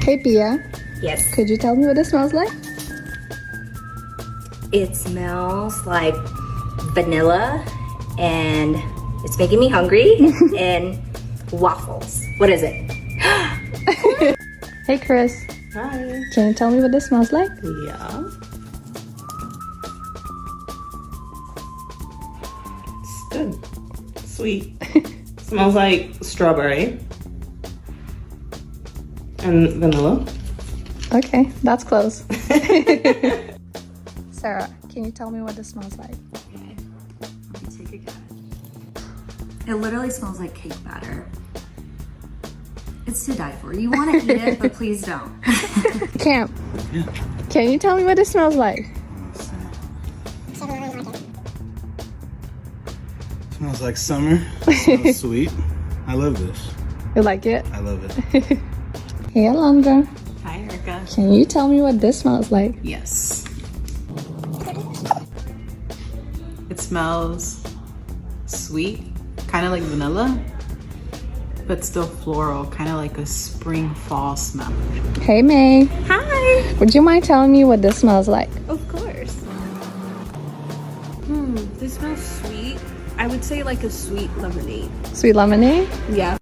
Hey Pia, Yes. could you tell me what it smells like? It smells like vanilla and it's making me hungry and waffles. What is it? Hey Chris, Hi. can you tell me what this smells like? Yeah. It's good. Sweet. Smells like strawberry and vanilla. Okay, that's close. Sarah, can you tell me what this smells like? Okay. Let me take a guess. It literally smells like cake batter. It's to die for. You want to eat it, but please don't. Camp, can you tell me what this smells like? Smells like summer. Smells sweet. I love this. You like it? I love it. Hey Alondra, Hi, Erica. can you tell me what this smells like? Yes. It smells sweet, kind of like vanilla, but still floral, kind of like a spring fall smell. Hey May, Hi. would you mind telling me what this smells like? Of course. This smells sweet. I would say like a sweet lemonade. Sweet lemonade? Yeah.